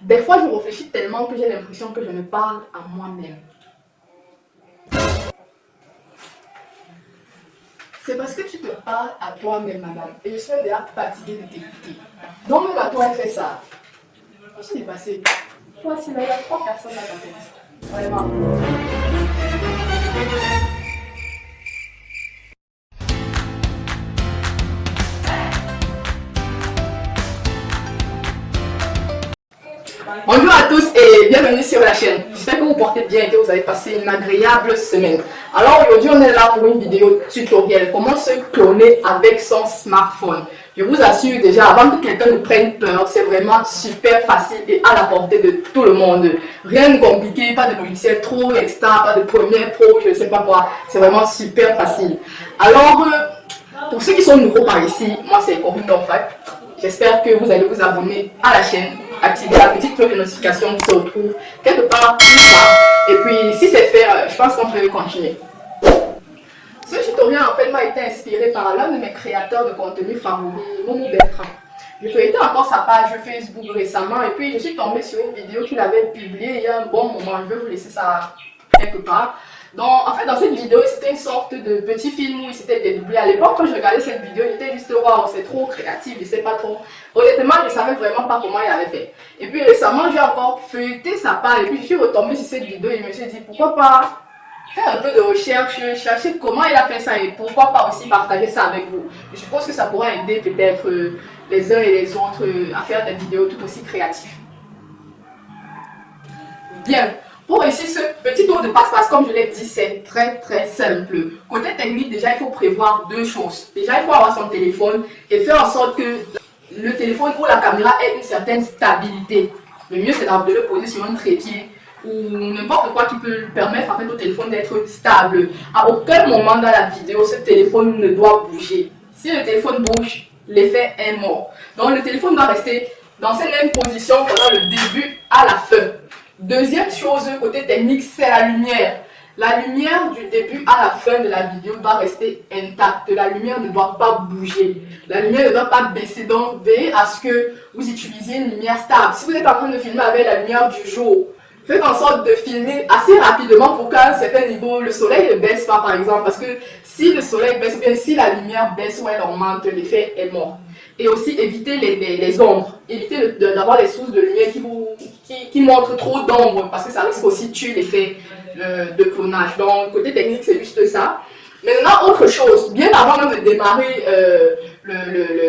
Des fois, je réfléchis tellement que j'ai l'impression que je me parle à moi-même. C'est parce que tu te parles à toi-même, madame. Et je suis déjà fatiguée de t'écouter. Donc, même à toi, elle fait ça. Je suis dépassée. Toi, c'est là, il y a 3 personnes dans ta tête. Vraiment. Bonjour à tous et bienvenue sur la chaîne. J'espère que vous portez bien et que vous avez passé une agréable semaine. Alors aujourd'hui on est là pour une vidéo tutoriel. Comment se cloner avec son smartphone. Je vous assure déjà, avant que quelqu'un ne prenne peur, c'est vraiment super facile et à la portée de tout le monde. Rien de compliqué, pas de logiciel trop extra, pas de Premiere Pro, je ne sais pas quoi. C'est vraiment super facile. Alors, pour ceux qui sont nouveaux par ici, moi c'est Corinne Donfat. J'espère que vous allez vous abonner à la chaîne, activer la petite cloche de notification qui se retrouve quelque part plus tard. Et puis, si c'est fait, je pense qu'on peut continuer. Ce tutoriel en fait m'a été inspiré par l'un de mes créateurs de contenu favoris, Momo Bertrand. Je feuilletais encore sa page Facebook récemment et puis je suis tombée sur une vidéo qu'il avait publiée il y a un bon moment. Je vais vous laisser ça quelque part. Donc, en fait, dans cette vidéo, c'était une sorte de petit film où il s'était dédoublé. À l'époque, quand je regardais cette vidéo, j'étais juste waouh, c'est trop créatif, je sais pas trop. Honnêtement, je savais vraiment pas comment il avait fait. Et puis récemment, j'ai encore feuilleté sa page et puis je suis retombée sur cette vidéo et je me suis dit pourquoi pas faire un peu de recherche, chercher comment il a fait ça et pourquoi pas aussi partager ça avec vous. Je suppose que ça pourra aider peut-être les uns et les autres à faire des vidéos tout aussi créatives. Bien. Pour réussir ce petit tour de passe-passe, comme je l'ai dit, c'est très simple. Côté technique, déjà, il faut prévoir 2 choses. Déjà, il faut avoir son téléphone et faire en sorte que le téléphone ou la caméra ait une certaine stabilité. Le mieux, c'est de le poser sur un trépied ou n'importe quoi qui peut permettre en fait, au téléphone d'être stable. À aucun moment dans la vidéo, ce téléphone ne doit bouger. Si le téléphone bouge, l'effet est mort. Donc, le téléphone doit rester dans cette même position pendant le début à la fin. Deuxième chose, côté technique, c'est la lumière. La lumière du début à la fin de la vidéo doit rester intacte. La lumière ne doit pas bouger. La lumière ne doit pas baisser. Donc, veillez à ce que vous utilisiez une lumière stable. Si vous êtes en train de filmer avec la lumière du jour, faites en sorte de filmer assez rapidement pour qu'à un certain niveau, le soleil ne baisse pas, par exemple. Parce que si le soleil baisse ou bien si la lumière baisse ou elle augmente, l'effet est mort. Et aussi éviter les ombres, éviter d'avoir les sources de lumière qui montrent trop d'ombre parce que ça risque aussi de tuer l'effet de clonage. Donc côté technique c'est juste ça. Maintenant autre chose, bien avant même de démarrer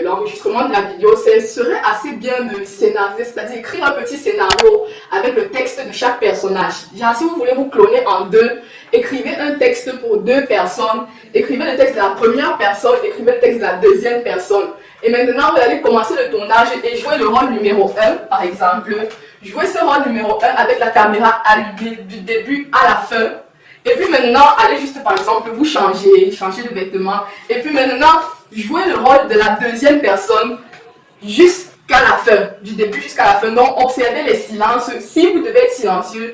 l'enregistrement de la vidéo, ce serait assez bien de scénariser, c'est-à-dire écrire un petit scénario avec le texte de chaque personnage. Genre si vous voulez vous cloner en 2, écrivez un texte pour 2 personnes, écrivez le texte de la première personne, écrivez le texte de la deuxième personne. Et maintenant, vous allez commencer le tournage et jouer le rôle numéro 1, par exemple. Jouer ce rôle numéro 1 avec la caméra allumée du début à la fin. Et puis maintenant, allez juste, par exemple, vous changer de vêtements. Et puis maintenant, jouer le rôle de la deuxième personne jusqu'à la fin, du début jusqu'à la fin. Donc, observez les silences. Si vous devez être silencieux,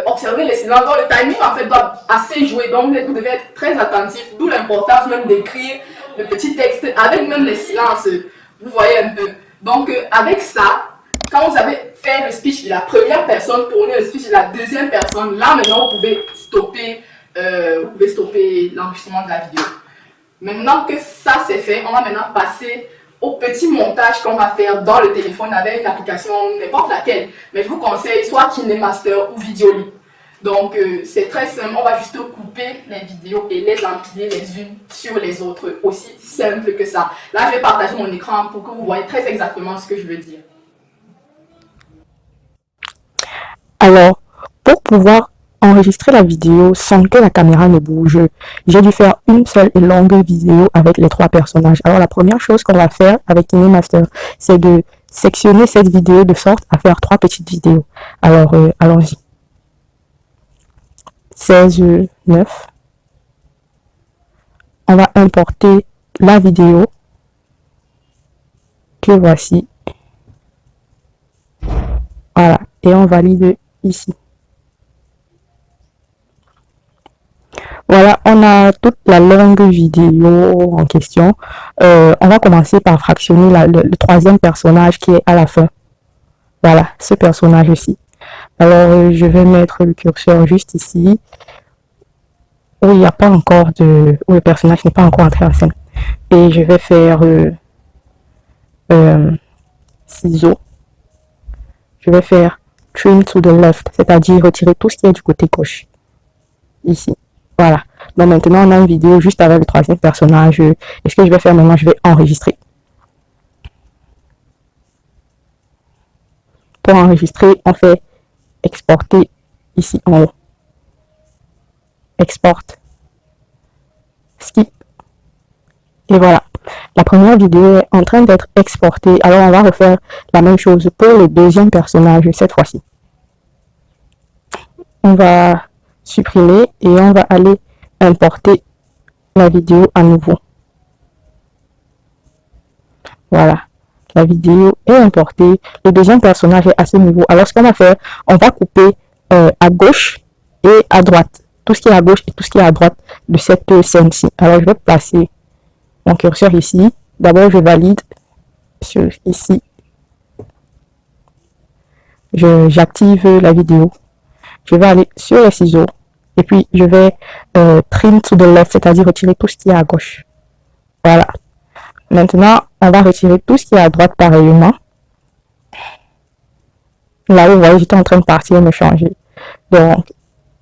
observez les silences. Donc, le timing, en fait, doit assez jouer. Donc, vous devez être très attentif. D'où l'importance même d'écrire le petit texte avec même les silences. Vous voyez un peu. Donc, avec ça, quand vous avez fait le speech de la première personne, tourner le speech de la deuxième personne, là, maintenant, vous pouvez stopper l'enregistrement de la vidéo. Maintenant que ça c'est fait, on va maintenant passer au petit montage qu'on va faire dans le téléphone avec une application, n'importe laquelle. Mais je vous conseille soit KineMaster ou Videoly. Donc c'est très simple, on va juste couper les vidéos et les empiler les unes sur les autres. Aussi simple que ça. Là je vais partager mon écran pour que vous voyez très exactement ce que je veux dire. Alors, pour pouvoir enregistrer la vidéo sans que la caméra ne bouge, j'ai dû faire une seule et longue vidéo avec les 3 personnages. Alors la première chose qu'on va faire avec KineMaster, c'est de sectionner cette vidéo de sorte à faire 3 petites vidéos. Alors allons-y. 16:9. On va importer la vidéo que voici. Voilà, et on valide ici. Voilà, on a toute la longue vidéo en question. On va commencer par fractionner le 3e personnage qui est à la fin. Voilà, ce personnage-ci. Alors, je vais mettre le curseur juste ici, où il n'y a pas encore de... où le personnage n'est pas encore entré en scène. Et je vais faire ciseaux. Je vais faire trim to the left, c'est-à-dire retirer tout ce qui est du côté gauche. Ici. Voilà. Donc maintenant, on a une vidéo juste avec le troisième personnage. Et ce que je vais faire maintenant, je vais enregistrer. Pour enregistrer, on fait exporter ici en haut. Export. Skip. Et voilà. La première vidéo est en train d'être exportée. Alors, on va refaire la même chose pour le deuxième personnage cette fois-ci. On va supprimer et on va aller importer la vidéo à nouveau. Voilà. La vidéo est importée. Le deuxième personnage est à ce niveau. Alors, ce qu'on va faire, on va couper à gauche et à droite. Tout ce qui est à gauche et tout ce qui est à droite de cette scène-ci. Alors, je vais placer mon curseur ici. D'abord, je valide sur ici. J'active la vidéo. Je vais aller sur les ciseaux. Et puis, je vais trim to the left, c'est-à-dire retirer tout ce qui est à gauche. Voilà. Maintenant, on va retirer tout ce qui est à droite pareillement. Là, vous voyez, j'étais en train de partir et me changer. Donc,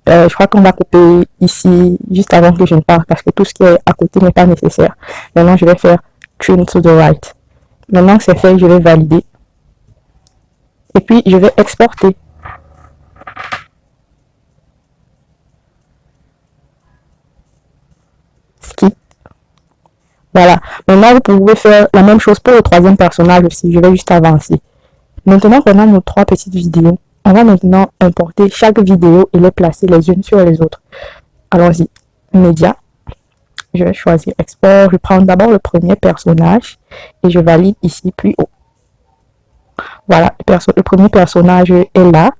je crois qu'on va couper ici, juste avant que je ne parte, parce que tout ce qui est à côté n'est pas nécessaire. Maintenant, je vais faire trim to the right. Maintenant que c'est fait, je vais valider. Et puis, je vais exporter. Skip. Voilà. Maintenant, vous pouvez faire la même chose pour le troisième personnage aussi. Je vais juste avancer. Maintenant qu'on a nos trois petites vidéos, on va maintenant importer chaque vidéo et les placer les unes sur les autres. Allons-y. Média. Je vais choisir export. Je prends d'abord le premier personnage et je valide ici plus haut. Voilà, le premier personnage est là.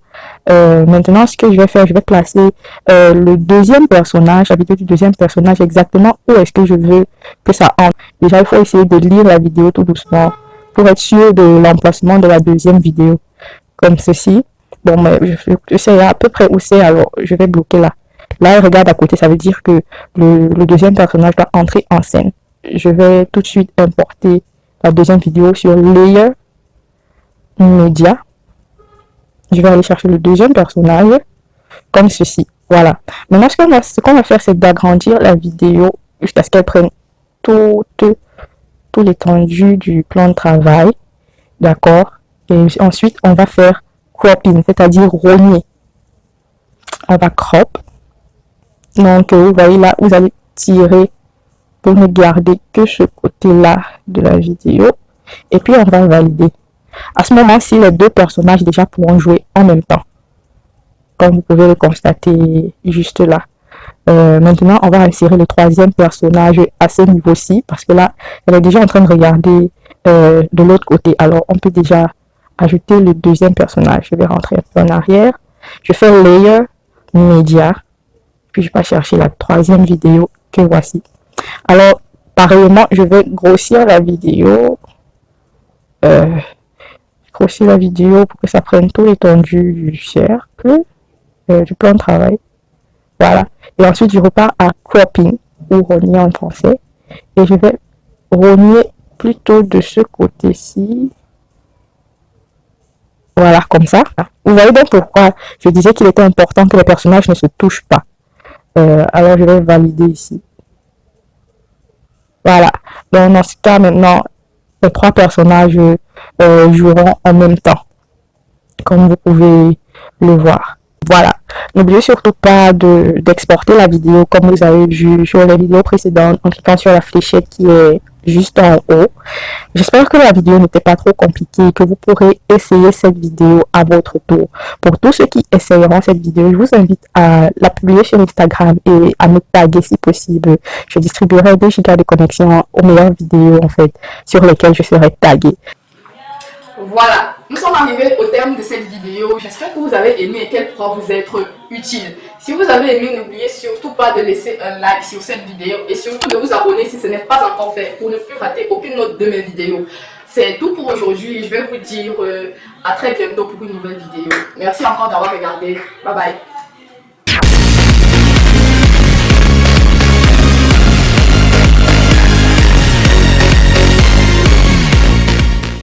Maintenant, ce que je vais faire, je vais placer le deuxième personnage, la vidéo du deuxième personnage exactement où est-ce que je veux que ça entre. Déjà, il faut essayer de lire la vidéo tout doucement pour être sûr de l'emplacement de la deuxième vidéo. Comme ceci. Bon, mais je sais à peu près où c'est, alors je vais bloquer là. Là, regarde à côté, ça veut dire que le deuxième personnage doit entrer en scène. Je vais tout de suite importer la deuxième vidéo sur Layer, Média. Je vais aller chercher le deuxième personnage, comme ceci. Voilà. Maintenant, ce qu'on va faire, c'est d'agrandir la vidéo jusqu'à ce qu'elle prenne tout l'étendue du plan de travail. D'accord. Et ensuite, on va faire cropping, c'est-à-dire rogner. On va crop. Donc, vous voyez là, vous allez tirer pour ne garder que ce côté-là de la vidéo. Et puis, on va valider. À ce moment-ci, les deux personnages déjà pourront jouer en même temps. Comme vous pouvez le constater juste là. Maintenant, on va insérer le troisième personnage à ce niveau-ci. Parce que là, elle est déjà en train de regarder de l'autre côté. Alors, on peut déjà ajouter le deuxième personnage. Je vais rentrer un peu en arrière. Je fais Layer, Média. Puis, je vais chercher la troisième vidéo que voici. Alors, pareillement, je vais grossir la vidéo. Grossir la vidéo pour que ça prenne tout l'étendue du cercle, du plan de travail. Voilà. Et ensuite, je repars à cropping, ou rogner en français. Et je vais rogner plutôt de ce côté-ci. Voilà, comme ça. Vous voyez donc pourquoi je disais qu'il était important que les personnages ne se touchent pas. Alors, je vais valider ici. Voilà. Donc, dans ce cas, maintenant, les trois personnages joueront en même temps, comme vous pouvez le voir. Voilà. N'oubliez surtout pas d'exporter la vidéo comme vous avez vu sur les vidéos précédentes en cliquant sur la fléchette qui est juste en haut. J'espère que la vidéo n'était pas trop compliquée et que vous pourrez essayer cette vidéo à votre tour. Pour tous ceux qui essayeront cette vidéo, je vous invite à la publier sur Instagram et à me taguer si possible. Je distribuerai 2 gigas de connexion aux meilleures vidéos en fait sur lesquelles je serai taguée. Voilà, nous sommes arrivés au terme de cette vidéo. J'espère que vous avez aimé et qu'elle pourra vous être utile. Si vous avez aimé, n'oubliez surtout pas de laisser un like sur cette vidéo et surtout de vous abonner si ce n'est pas encore fait pour ne plus rater aucune autre de mes vidéos. c'est tout pour aujourd'hui. Je vais vous dire à très bientôt pour une nouvelle vidéo. Merci encore d'avoir regardé. Bye bye.